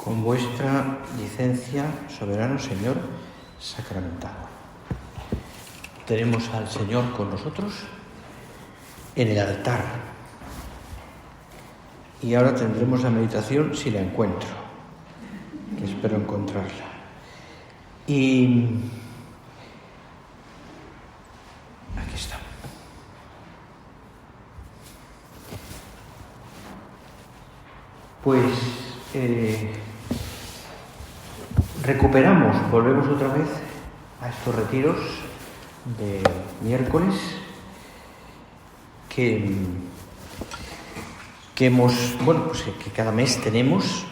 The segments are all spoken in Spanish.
Con vuestra licencia, soberano Señor sacramentado. Tenemos al Señor con nosotros en el altar. Y ahora tendremos la meditación si la encuentro, que espero encontrarla. Y aquí está. Pues volvemos otra vez a estos retiros de miércoles que cada mes tenemos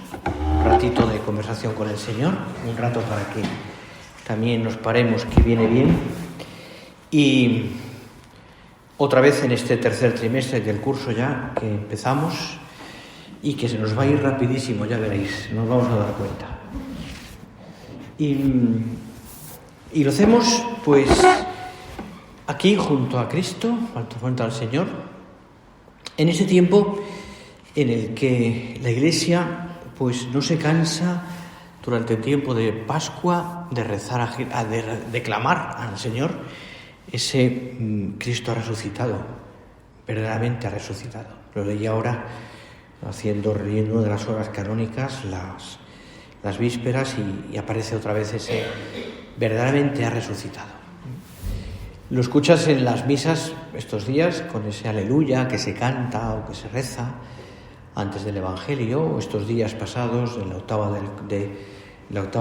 un ratito de conversación con el Señor, un rato para que también nos paremos, que viene bien. Y otra vez en este tercer trimestre del curso ya que empezamos y que se nos va a ir rapidísimo, ya veréis, nos vamos a dar cuenta. Y lo hacemos pues aquí junto a Cristo, junto al Señor, en ese tiempo en el que la Iglesia pues no se cansa durante el tiempo de Pascua de rezar, de clamar al Señor ese Cristo ha resucitado, verdaderamente ha resucitado. Lo leí ahora leyendo una de las horas canónicas, las vísperas, y aparece otra vez ese verdaderamente ha resucitado. Lo escuchas en las misas estos días con ese aleluya que se canta o que se reza antes del Evangelio, o estos días pasados en la octava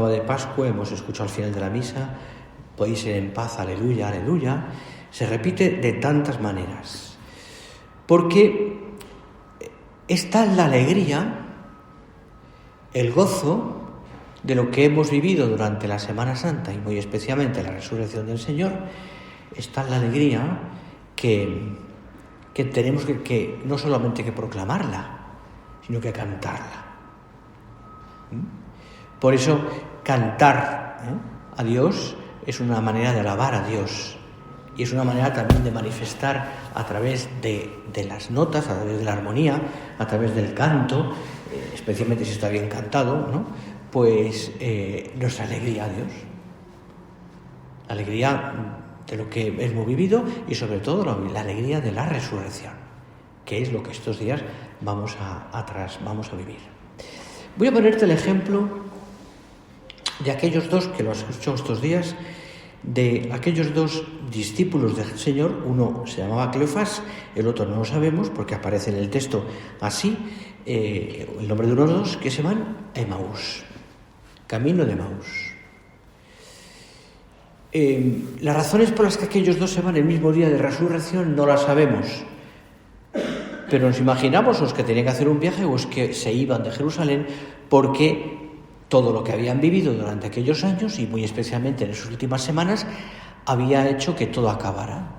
de Pascua hemos escuchado al final de la misa, podéis ir en paz, aleluya, aleluya. Se repite de tantas maneras, porque está la alegría, el gozo de lo que hemos vivido durante la Semana Santa y muy especialmente la resurrección del Señor. Está la alegría que tenemos que no solamente que proclamarla, sino que cantarla. Por eso cantar a Dios es una manera de alabar a Dios y es una manera también de manifestar a través de las notas, a través de la armonía, a través del canto, especialmente si está bien cantado, ¿no? Pues nuestra alegría a Dios, la alegría de lo que hemos vivido y sobre todo la alegría de la resurrección, que es lo que estos días vamos a vivir. Voy a ponerte el ejemplo de aquellos dos que lo has escuchado estos días, de aquellos dos discípulos del Señor. Uno se llamaba Cleofás, el otro no lo sabemos porque aparece en el texto así, el nombre de unos dos que se van a Emaús, camino de Emaús. Las razones por las que aquellos dos se van el mismo día de resurrección no las sabemos, pero nos imaginamos los que tenían que hacer un viaje o los que se iban de Jerusalén porque todo lo que habían vivido durante aquellos años y muy especialmente en sus últimas semanas había hecho que todo acabara.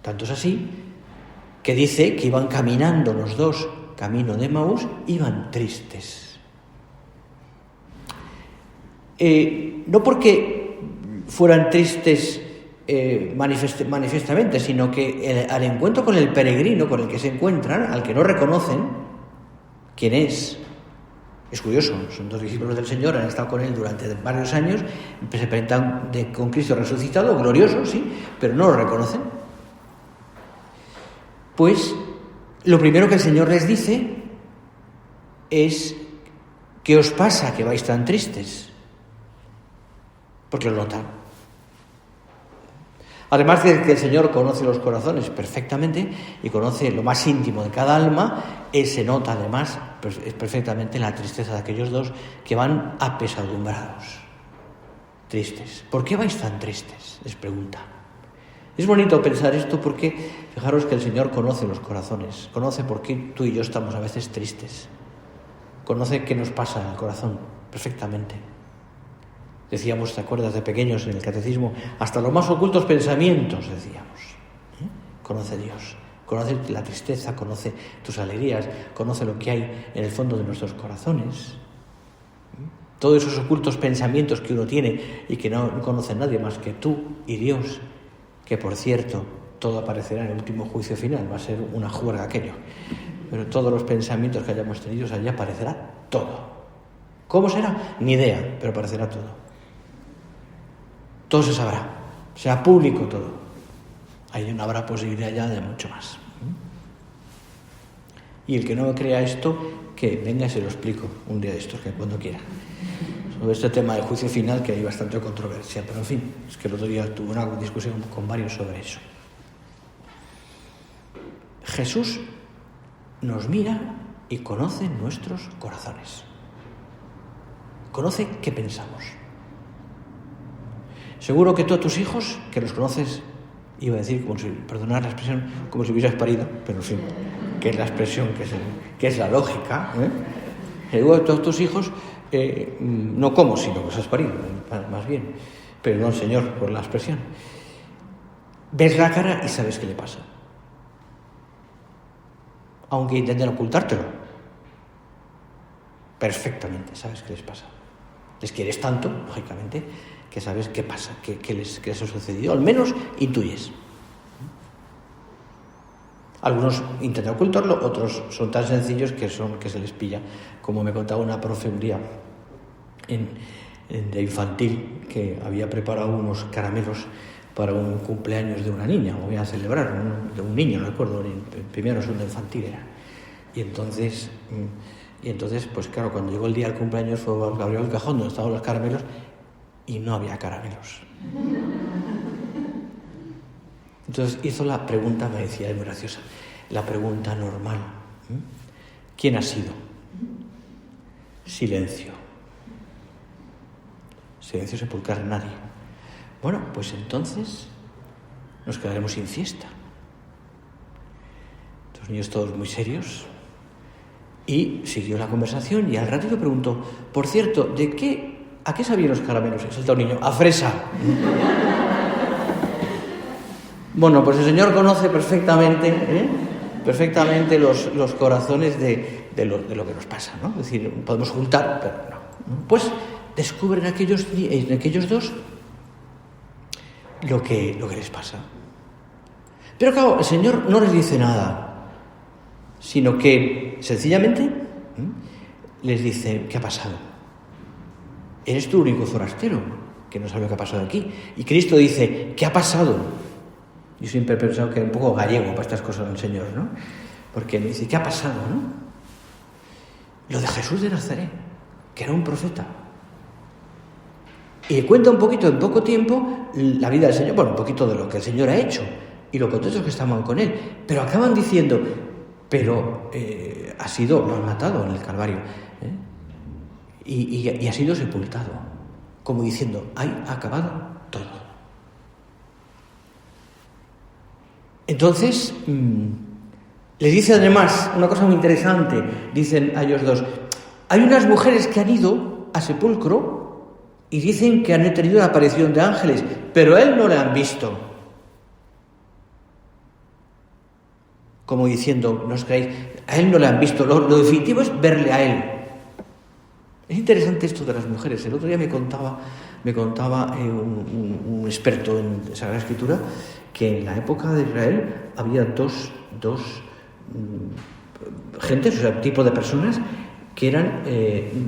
Tanto es así que dice que iban caminando los dos, camino de Emaús, iban tristes. No porque fueran tristes manifiestamente, sino que al encuentro con el peregrino con el que se encuentran, al que no reconocen quién es curioso, son dos discípulos del Señor, han estado con él durante varios años, se presentan con Cristo resucitado, glorioso, sí, pero no lo reconocen. Pues lo primero que el Señor les dice es: ¿qué os pasa que vais tan tristes? Porque lo notan. Además de que el Señor conoce los corazones perfectamente y conoce lo más íntimo de cada alma, Él se nota además perfectamente la tristeza de aquellos dos que van apesadumbrados, tristes. ¿Por qué vais tan tristes?, les pregunta. Es bonito pensar esto porque fijaros que el Señor conoce los corazones, conoce por qué tú y yo estamos a veces tristes, conoce qué nos pasa en el corazón perfectamente. Decíamos, ¿te acuerdas de pequeños en el catecismo? Hasta los más ocultos pensamientos, decíamos. Conoce Dios, conoce la tristeza, conoce tus alegrías, conoce lo que hay en el fondo de nuestros corazones. Todos esos ocultos pensamientos que uno tiene y que no conoce nadie más que tú y Dios, que por cierto, todo aparecerá en el último juicio final, va a ser una juerga aquello. Pero todos los pensamientos que hayamos tenido, allí aparecerá todo. ¿Cómo será? Ni idea, pero aparecerá todo. Todo se sabrá, será público todo. Ahí no habrá posibilidad ya de mucho más. Y el que no crea esto, que venga y se lo explico un día de estos, que cuando quiera. Sobre este tema del juicio final, que hay bastante controversia, pero en fin, es que el otro día tuve una discusión con varios sobre eso. Jesús nos mira y conoce nuestros corazones. Conoce qué pensamos. Seguro que tú a tus hijos, que los conoces, iba a decir, como si, perdonad la expresión, como si hubieras parido, pero en fin, que es la expresión, que es la lógica, seguro que todos tus hijos, no como, sino que los has parido, más bien, perdón, Señor, por la expresión. Ves la cara y sabes qué le pasa. Aunque intenten ocultártelo, perfectamente sabes qué les pasa. Les quieres tanto, lógicamente, que sabes qué pasa, qué les ha sucedido, al menos intuyes. Algunos intentan ocultarlo, otros son tan sencillos que se les pilla, como me contaba una profe un día de infantil, que había preparado unos caramelos para un cumpleaños de una niña, o voy a celebrar, de un niño, no recuerdo, en primero o segundo infantil era. Y entonces, pues claro, cuando llegó el día del cumpleaños, abrió el cajón donde estaban los caramelos y no había caramelos. Entonces hizo la pregunta, me decía, es muy graciosa, la pregunta normal. ¿Quién ha sido? Silencio. Silencio sepulcral, nadie. Bueno, pues entonces nos quedaremos sin fiesta. Los niños todos muy serios. Y siguió la conversación y al ratito preguntó, por cierto, ¿a qué sabían los caramelos? Y salta un niño, a fresa. Bueno, pues el Señor conoce perfectamente los corazones de lo que nos pasa, ¿no? Es decir, podemos juntar, pero no. Pues descubren aquellos dos lo que les pasa. Pero claro, el Señor no les dice nada, sino que sencillamente les dice, ¿qué ha pasado? Eres tú el único forastero que no sabe lo que ha pasado aquí. Y Cristo dice, ¿qué ha pasado? Yo siempre he pensado que es un poco gallego para estas cosas del Señor, ¿no? Porque me dice, ¿qué ha pasado, no? Lo de Jesús de Nazaret, que era un profeta. Y cuenta un poquito, en poco tiempo, la vida del Señor, bueno, un poquito de lo que el Señor ha hecho y lo contentos que estaban con él. Pero acaban diciendo, lo han matado en el Calvario, y ha sido sepultado, como diciendo, ha acabado todo. Entonces, les dice además una cosa muy interesante, dicen a ellos dos, hay unas mujeres que han ido al sepulcro y dicen que han tenido la aparición de ángeles, pero a él no le han visto. Como diciendo, no os creáis, a él no le han visto, lo definitivo es verle a él. Es interesante esto de las mujeres. El otro día me contaba un experto en Sagrada Escritura que en la época de Israel había dos gentes, o sea, tipo de personas que eran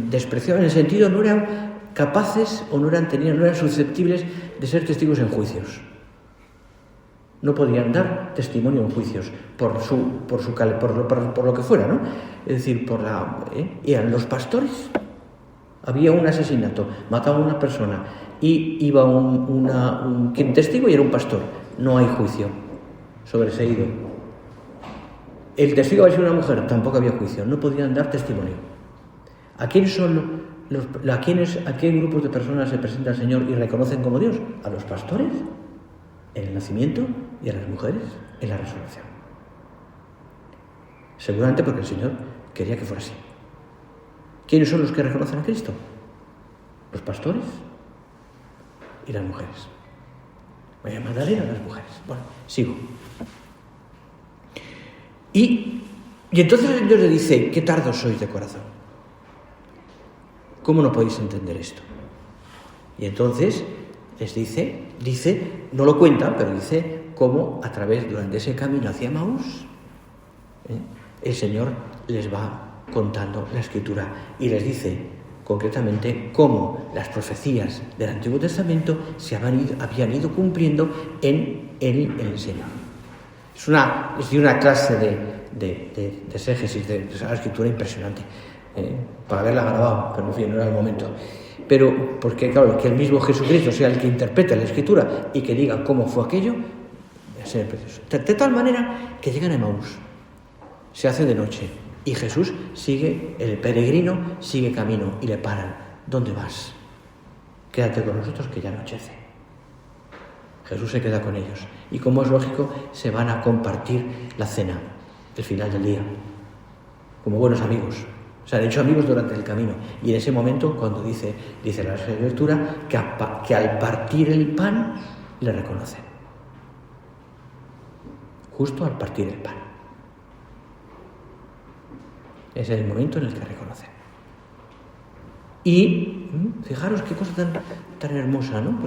despreciadas en el sentido, no eran capaces o no eran susceptibles de ser testigos en juicios. No podían dar testimonio en juicios por lo que fuera, ¿no? Es decir, eran los pastores. Había un asesinato, mataba a una persona y iba un testigo y era un pastor. No hay juicio sobreseído. El testigo había sido una mujer, tampoco había juicio. No podían dar testimonio. ¿A qué grupos de personas se presenta el Señor y reconocen como Dios? A los pastores en el nacimiento y a las mujeres en la resurrección. Seguramente porque el Señor quería que fuera así. ¿Quiénes son los que reconocen a Cristo? Los pastores y las mujeres. María Magdalena, las mujeres. Bueno, sigo. Y entonces el Señor le dice, qué tardos sois de corazón. ¿Cómo no podéis entender esto? Y entonces les dice, no lo cuenta, pero dice cómo durante ese camino hacia Emaús, el Señor les va contando la Escritura y les dice, concretamente cómo las profecías del Antiguo Testamento se habían ido cumpliendo en el Señor. Es una clase de exégesis de la Escritura impresionante, para haberla grabado, pero en fin, no era el momento. Pero porque, claro, que el mismo Jesucristo sea el que interprete la Escritura y que diga cómo fue aquello, es precioso. De tal manera que llegan a Emaús, se hace de noche y Jesús sigue, el peregrino sigue camino y le paran. ¿Dónde vas? Quédate con nosotros que ya anochece. Jesús se queda con ellos y, como es lógico, se van a compartir la cena, el final del día, como buenos amigos. Se han hecho amigos durante el camino y en ese momento, cuando dice la Escritura que al partir el pan le reconocen. Justo al partir el pan. Es el momento en el que reconocen. Y fijaros qué cosa tan hermosa, ¿no?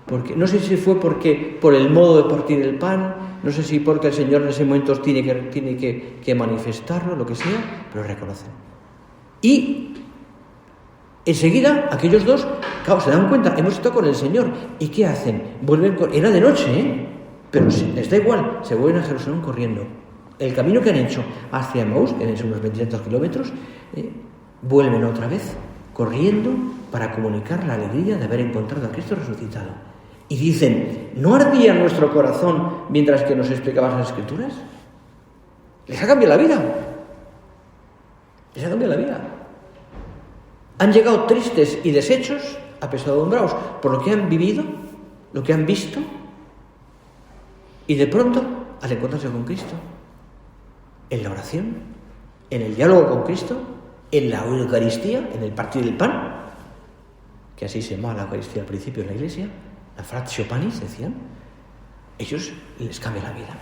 Porque no sé si fue por el modo de partir el pan, no sé si porque el Señor en ese momento tiene que manifestarlo, lo que sea, pero reconocen. Y enseguida aquellos dos, claro, se dan cuenta, hemos estado con el Señor. ¿Y qué hacen? Era de noche, pero les da igual, se vuelven a Jerusalén corriendo. El camino que han hecho hacia Emaús, que es unos 23 kilómetros, vuelven otra vez corriendo para comunicar la alegría de haber encontrado a Cristo resucitado. Y dicen, ¿no ardía nuestro corazón mientras que nos explicabas las Escrituras? Les ha cambiado la vida. Les ha cambiado la vida. Han llegado tristes y deshechos, apesadumbrados por lo que han vivido, lo que han visto, y de pronto, al encontrarse con Cristo, en la oración, en el diálogo con Cristo, en la Eucaristía, en el partir del pan, que así se llamaba la Eucaristía al principio en la Iglesia, la Fratio Panis, decían, ellos les cambia la vida.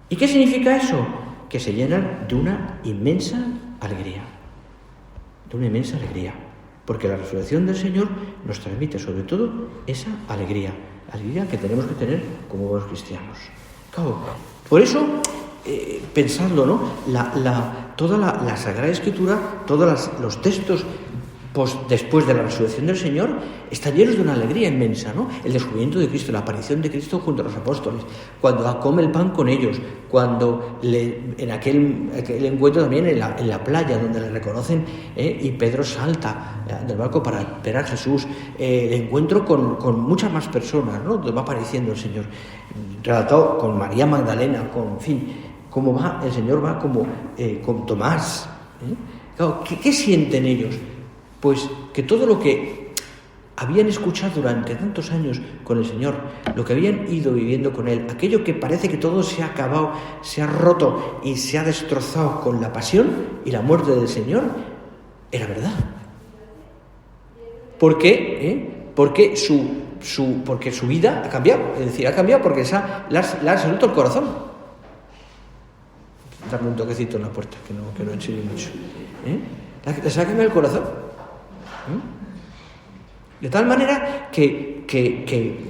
¿Y qué significa eso? Que se llenan de una inmensa alegría. De una inmensa alegría. Porque la resurrección del Señor nos transmite sobre todo esa alegría. Alegría que tenemos que tener como buenos cristianos. Claro, por eso, pensadlo, ¿no? Toda la Sagrada Escritura, todos los textos después de la resurrección del Señor están llenos de una alegría inmensa, ¿no? El descubrimiento de Cristo, la aparición de Cristo junto a los apóstoles, cuando come el pan con ellos, cuando en aquel encuentro también en la playa donde le reconocen, y Pedro salta del barco para esperar a Jesús, el encuentro con muchas más personas, ¿no? Donde va apareciendo el Señor, relatado con María Magdalena, en fin, cómo va, el Señor va como con Tomás. Claro, ¿qué sienten ellos? Pues que todo lo que habían escuchado durante tantos años con el Señor, lo que habían ido viviendo con Él, aquello que parece que todo se ha acabado, se ha roto y se ha destrozado con la pasión y la muerte del Señor, era verdad. ¿Por qué? Porque su vida ha cambiado. Es decir, ha cambiado porque le ha resuelto el corazón. Darle un toquecito en la puerta, que no enseñe mucho. Les ha cambiado el corazón. De tal manera que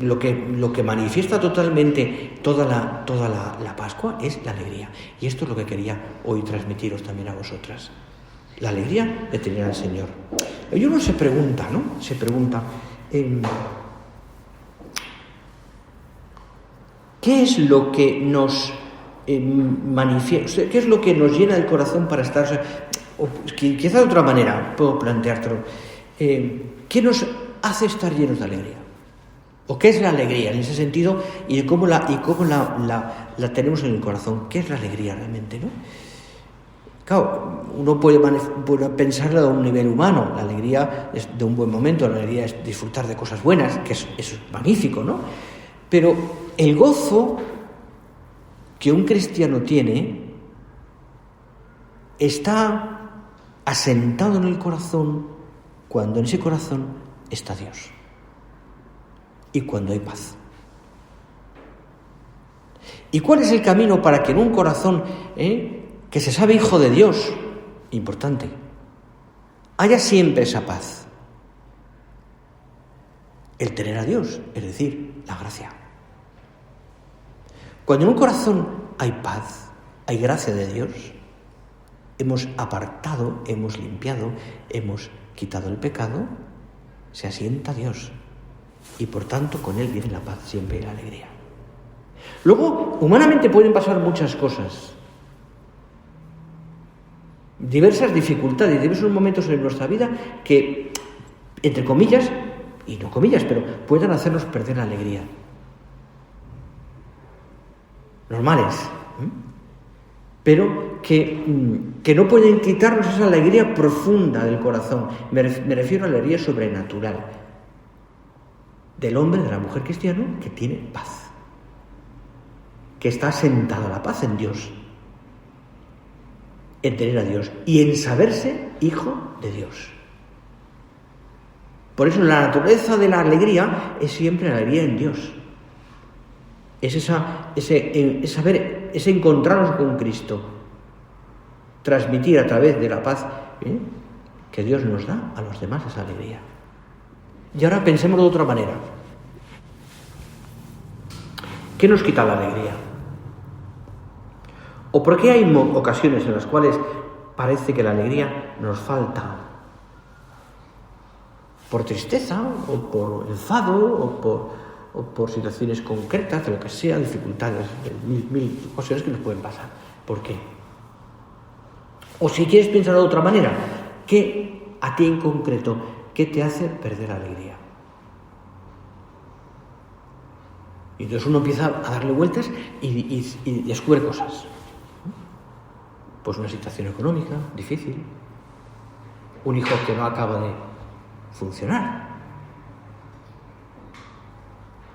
lo que manifiesta totalmente toda la Pascua es la alegría. Y esto es lo que quería hoy transmitiros también a vosotras. La alegría de tener al Señor. Y uno se pregunta, ¿no? ¿Qué es lo que nos manifiesta? ¿Qué es lo que nos llena el corazón para estar? O quizá de otra manera puedo planteártelo. ¿Qué nos hace estar llenos de alegría? ¿O qué es la alegría en ese sentido? Y cómo la tenemos en el corazón. ¿Qué es la alegría realmente, no? Claro, uno puede pensarla de un nivel humano. La alegría es de un buen momento, la alegría es disfrutar de cosas buenas, que eso es magnífico, ¿no? Pero el gozo que un cristiano tiene está asentado en el corazón cuando en ese corazón está Dios y cuando hay paz. ¿Y cuál es el camino para que en un corazón que se sabe hijo de Dios, importante, haya siempre esa paz? El tener a Dios, es decir, la gracia. Cuando en un corazón hay paz, hay gracia de Dios, hemos apartado, hemos limpiado, hemos quitado el pecado, se asienta Dios. Y por tanto con Él viene la paz siempre y la alegría. Luego, humanamente pueden pasar muchas cosas. Diversas dificultades, diversos momentos en nuestra vida que, entre comillas, y no comillas, pero puedan hacernos perder la alegría. Normales, pero que no pueden quitarnos esa alegría profunda del corazón. Me refiero a la alegría sobrenatural del hombre, de la mujer cristiano, que tiene paz, que está asentado a la paz en Dios, en tener a Dios y en saberse hijo de Dios. Por eso la naturaleza de la alegría es siempre la alegría en Dios. Es ese encontrarnos con Cristo, transmitir a través de la paz que Dios nos da a los demás esa alegría. Y ahora pensemos de otra manera. ¿Qué nos quita la alegría? ¿O por qué hay ocasiones en las cuales parece que la alegría nos falta? ¿Por tristeza, o por enfado, o por situaciones concretas, de lo que sea, dificultades, mil ocasiones que nos pueden pasar? ¿Por qué? O si quieres pensar de otra manera, ¿qué a ti en concreto, qué te hace perder la alegría? Y entonces uno empieza a darle vueltas y descubre cosas. Pues una situación económica difícil, un hijo que no acaba de funcionar,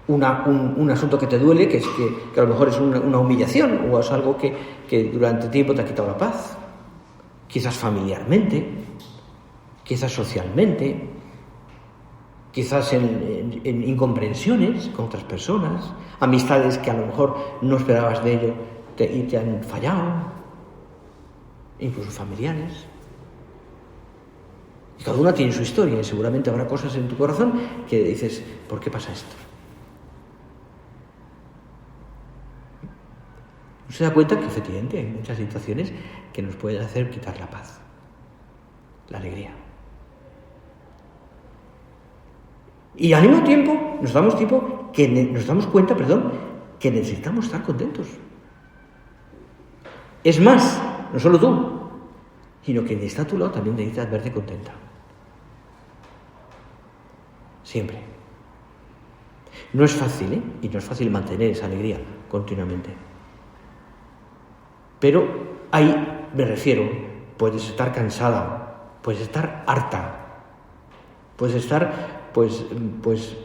un asunto que te duele, que a lo mejor es una humillación o es algo que durante tiempo te ha quitado la paz, quizás familiarmente, quizás socialmente, quizás en incomprensiones con otras personas, amistades que a lo mejor no esperabas de ello y te han fallado, incluso familiares. Y cada una tiene su historia y seguramente habrá cosas en tu corazón que dices, ¿por qué pasa esto? Uno se da cuenta que efectivamente hay muchas situaciones que nos pueden hacer quitar la paz, la alegría. Y al mismo tiempo nos damos cuenta que necesitamos estar contentos. Es más, no solo tú, sino que quien está a tu lado también necesita verte contenta. Siempre. No es fácil, y no es fácil mantener esa alegría continuamente. Pero ahí me refiero, puedes estar cansada, puedes estar harta, puedes estar pues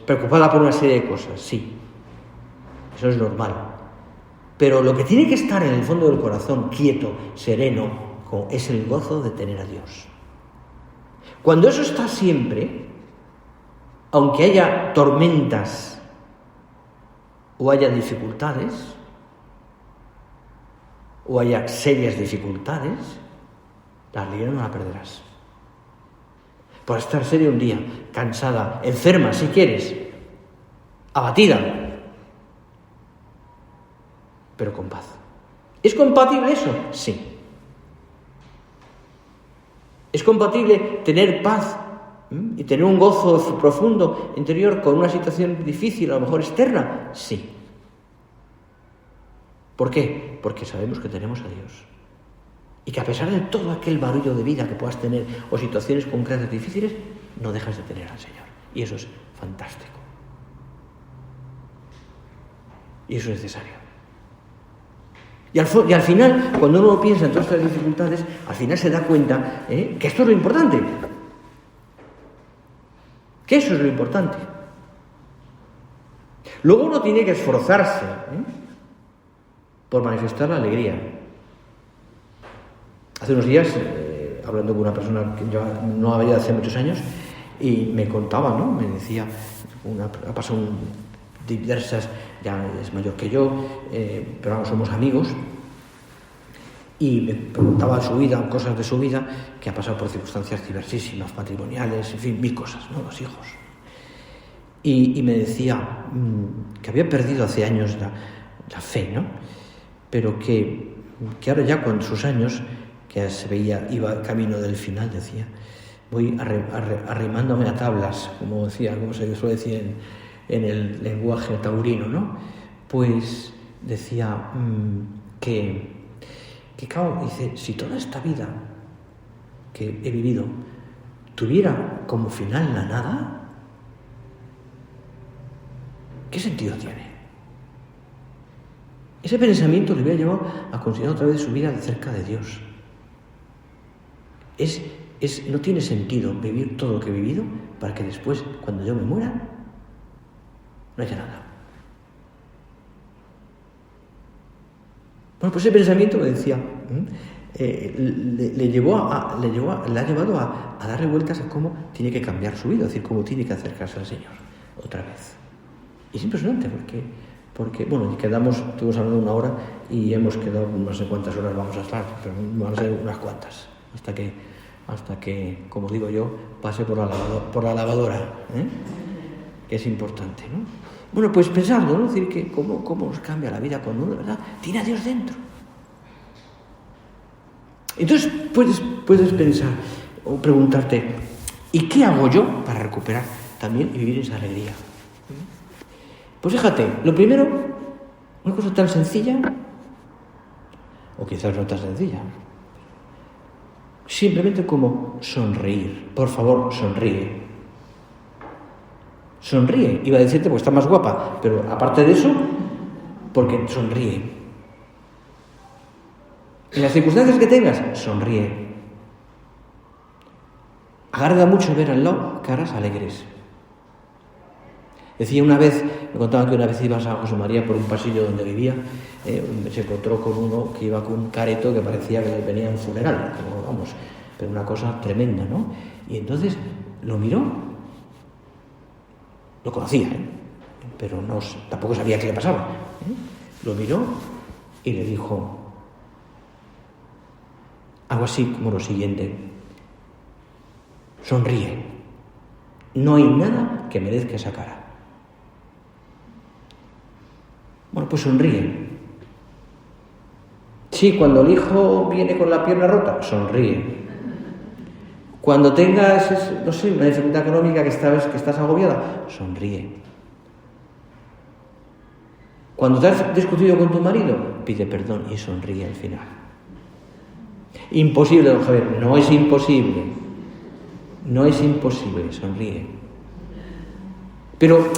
preocupada por una serie de cosas, sí. Eso es normal. Pero lo que tiene que estar en el fondo del corazón, quieto, sereno, es el gozo de tener a Dios. Cuando eso está siempre, aunque haya tormentas o haya dificultades, o haya serias dificultades, la alegría no la perderás. Por estar seria un día, cansada, enferma si quieres, abatida, pero con paz. ¿Es compatible eso? Sí. ¿Es compatible tener paz y tener un gozo profundo interior con una situación difícil, a lo mejor externa? Sí. ¿Por qué? Porque sabemos que tenemos a Dios. Y que a pesar de todo aquel barullo de vida que puedas tener o situaciones concretas difíciles, no dejas de tener al Señor. Y eso es fantástico. Y eso es necesario. Y al final, cuando uno piensa en todas estas dificultades, al final se da cuenta que esto es lo importante. Que eso es lo importante. Luego uno tiene que esforzarse por manifestar la alegría. Hace unos días, hablando con una persona que yo no había hace muchos años, y me contaba, ¿no? Me decía, ha pasado diversas, ya es mayor que yo, pero ahora somos amigos, y me preguntaba su vida, cosas de su vida, que ha pasado por circunstancias diversísimas, matrimoniales, en fin, mil cosas, ¿no? Los hijos. Y me decía que había perdido hace años la fe, ¿no? Pero que ahora ya con sus años que ya se veía, iba camino del final, decía, voy arrimándome a tablas, como se suele decir en el lenguaje taurino, ¿no? Pues decía que claro, dice, si toda esta vida que he vivido tuviera como final la nada, ¿qué sentido tiene? Ese pensamiento le hubiera llevado a considerar otra vez su vida de cerca de Dios. No tiene sentido vivir todo lo que he vivido para que después, cuando yo me muera, no haya nada. Bueno, pues ese pensamiento, me decía, le ha llevado a darle vueltas a cómo tiene que cambiar su vida, es decir, cómo tiene que acercarse al Señor otra vez. Y es impresionante porque bueno, estuvimos hablando 1 hora y hemos quedado no sé cuántas horas vamos a estar, pero van a ser unas cuantas, hasta que, como digo yo, pase por la lavadora, que es importante, ¿no? Bueno, pues pensarlo, ¿no? Es decir, que cómo nos cambia la vida cuando uno de verdad tiene a Dios dentro. Entonces puedes pensar o preguntarte, ¿y qué hago yo para recuperar también y vivir esa alegría? Pues fíjate, lo primero, una cosa tan sencilla, o quizás no tan sencilla, simplemente como sonreír. Por favor, sonríe. Sonríe. Iba a decirte porque está más guapa, pero aparte de eso, porque sonríe. En las circunstancias que tengas, sonríe. Agrada mucho ver al lado caras alegres. Decía me contaban que una vez iba a San José María por un pasillo donde vivía, se encontró con uno que iba con un careto que parecía que le venía a un funeral, pero una cosa tremenda, ¿no? Y entonces lo miró, lo conocía, pero tampoco sabía qué le pasaba, Lo miró y le dijo algo así como lo siguiente: sonríe, no hay nada que merezca esa cara. Bueno, pues sonríe. Sí, cuando el hijo viene con la pierna rota, sonríe. Cuando tengas, una dificultad económica que estás agobiada, sonríe. Cuando te has discutido con tu marido, pide perdón y sonríe al final. Imposible, don Javier, no es imposible. No es imposible, sonríe. Pero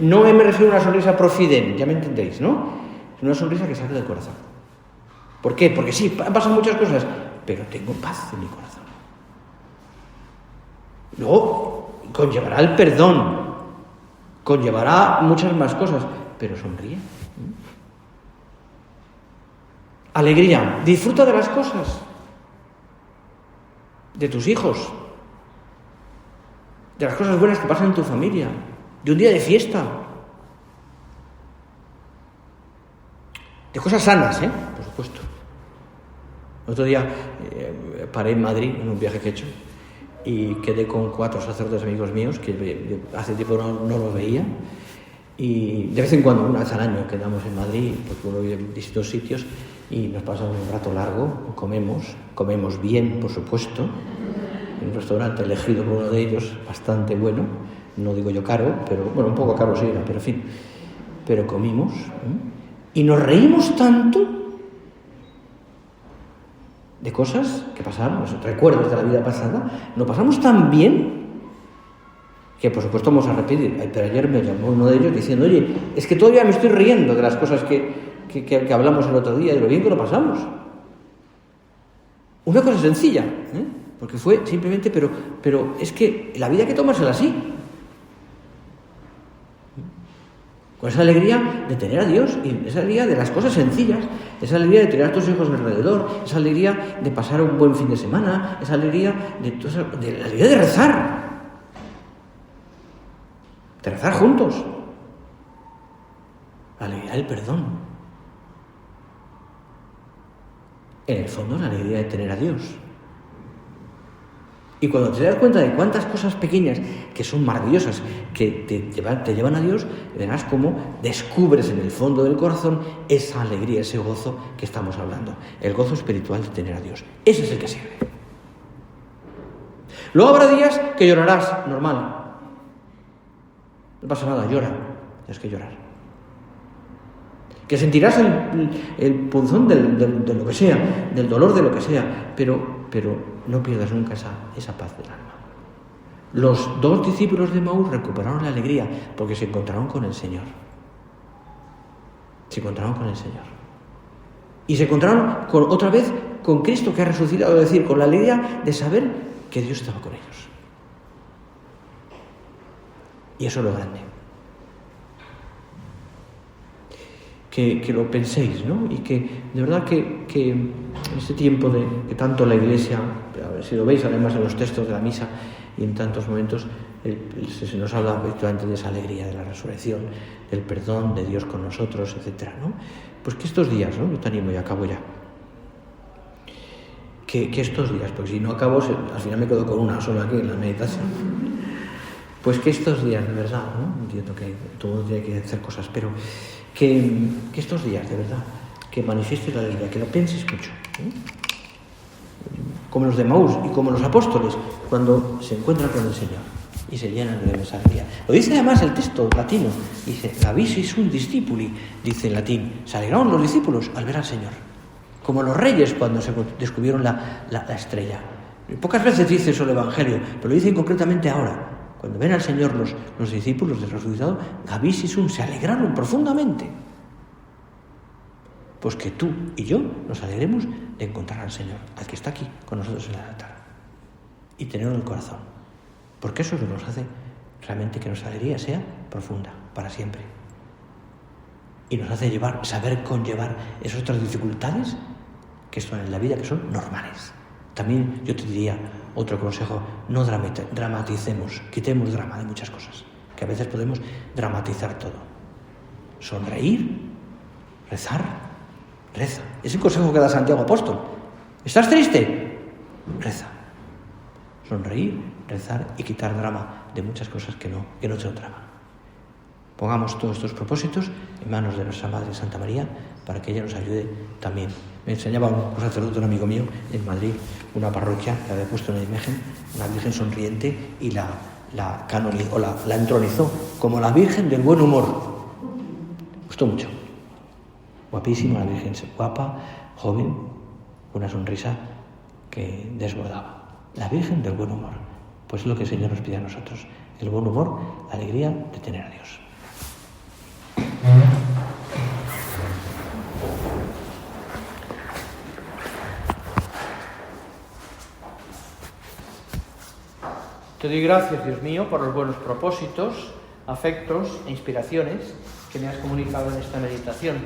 no me refiero a una sonrisa profident, ya me entendéis, ¿no? Es una sonrisa que sale del corazón. ¿Por qué? Porque sí, pasan muchas cosas, pero tengo paz en mi corazón. Luego, conllevará el perdón, conllevará muchas más cosas, pero sonríe. Alegría, disfruta de las cosas, de tus hijos, de las cosas buenas que pasan en tu familia, de un día de fiesta, de cosas sanas, por supuesto. Otro día paré en Madrid en un viaje que he hecho y quedé con 4 sacerdotes amigos míos que hace tiempo no los veía, y de vez en cuando, una vez al año, quedamos en Madrid porque uno vive en distintos sitios y nos pasamos un rato largo, comemos bien, por supuesto, en un restaurante elegido por uno de ellos, bastante bueno, no digo yo caro, pero bueno, un poco caro sí era, pero en fin, pero comimos, y nos reímos tanto de cosas que pasaron, los recuerdos de la vida pasada, nos pasamos tan bien que por supuesto vamos a repetir. Pero ayer me llamó uno de ellos diciendo, oye, es que todavía me estoy riendo de las cosas que hablamos el otro día, de lo bien que lo pasamos. Una cosa sencilla, porque fue simplemente, pero es que la vida hay que tomársela así. Con esa alegría de tener a Dios, y esa alegría de las cosas sencillas, esa alegría de tener a tus hijos alrededor, esa alegría de pasar un buen fin de semana, esa alegría de la alegría de rezar juntos, la alegría del perdón, en el fondo la alegría de tener a Dios. Y cuando te das cuenta de cuántas cosas pequeñas que son maravillosas, que te llevan a Dios, verás cómo descubres en el fondo del corazón esa alegría, ese gozo que estamos hablando. El gozo espiritual de tener a Dios. Ese es el que sirve. Luego habrá días que llorarás, normal. No pasa nada, llora. Tienes que llorar. Que sentirás el punzón de lo que sea, del dolor de lo que sea, pero no pierdas nunca esa paz del alma. Los 2 discípulos de Emaús recuperaron la alegría porque se encontraron con el Señor. Se encontraron con el Señor. Y se encontraron otra vez con Cristo que ha resucitado, es decir, con la alegría de saber que Dios estaba con ellos. Y eso es lo grande. Que lo penséis, ¿no? Y que de verdad que en este tiempo que tanto la Iglesia, si lo veis además en los textos de la misa y en tantos momentos, se nos habla efectivamente de esa alegría de la resurrección, del perdón de Dios con nosotros, etcétera, ¿no? Pues que estos días, ¿no? Yo te animo y acabo ya. Que estos días, porque si no acabo, al final me quedo con una sola aquí en la meditación. Pues que estos días, de verdad, ¿no? Entiendo que todo el mundo tiene que hacer cosas, pero que estos días, de verdad, que manifiestes la alegría, que lo penses mucho, ¿eh? Como los de Emaús y como los apóstoles, cuando se encuentran con el Señor y se llenan de esa alegría. Lo dice además el texto latino, dice, labisis sunt discipuli, dice en latín, se alegraron los discípulos al ver al Señor, como los reyes cuando se descubrieron la estrella. Pocas veces dice eso el Evangelio, pero lo dicen concretamente ahora. Cuando ven al Señor los discípulos del resucitado, labisis sunt, se alegraron profundamente. Pues que tú y yo nos alegremos de encontrar al Señor, al que está aquí con nosotros en el altar, y tenerlo en el corazón, porque eso es lo que nos hace realmente que nuestra alegría sea profunda, para siempre, y nos hace saber conllevar esas otras dificultades que están en la vida, que son normales. También yo te diría otro consejo, no dramaticemos, quitemos drama de muchas cosas, que a veces podemos dramatizar todo. Sonreír, rezar, reza. Es el consejo que da Santiago Apóstol. ¿Estás triste? Reza. Sonreír, rezar y quitar drama de muchas cosas que no te lo traman. Pongamos todos estos propósitos en manos de nuestra Madre Santa María para que ella nos ayude también. Me enseñaba un sacerdote, un amigo mío, en Madrid, una parroquia que había puesto una imagen, una virgen sonriente, y la entronizó como la Virgen del buen humor. Me gustó mucho. Guapísima la Virgen, guapa, joven, una sonrisa que desbordaba. La Virgen del buen humor. Pues es lo que el Señor nos pide a nosotros. El buen humor, la alegría de tener a Dios. Te doy gracias, Dios mío, por los buenos propósitos, afectos e inspiraciones que me has comunicado en esta meditación.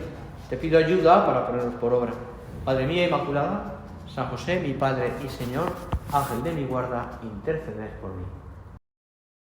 Te pido ayuda para ponerlos por obra. Madre mía Inmaculada, San José, mi Padre y Señor, Ángel de mi guarda, interceded por mí.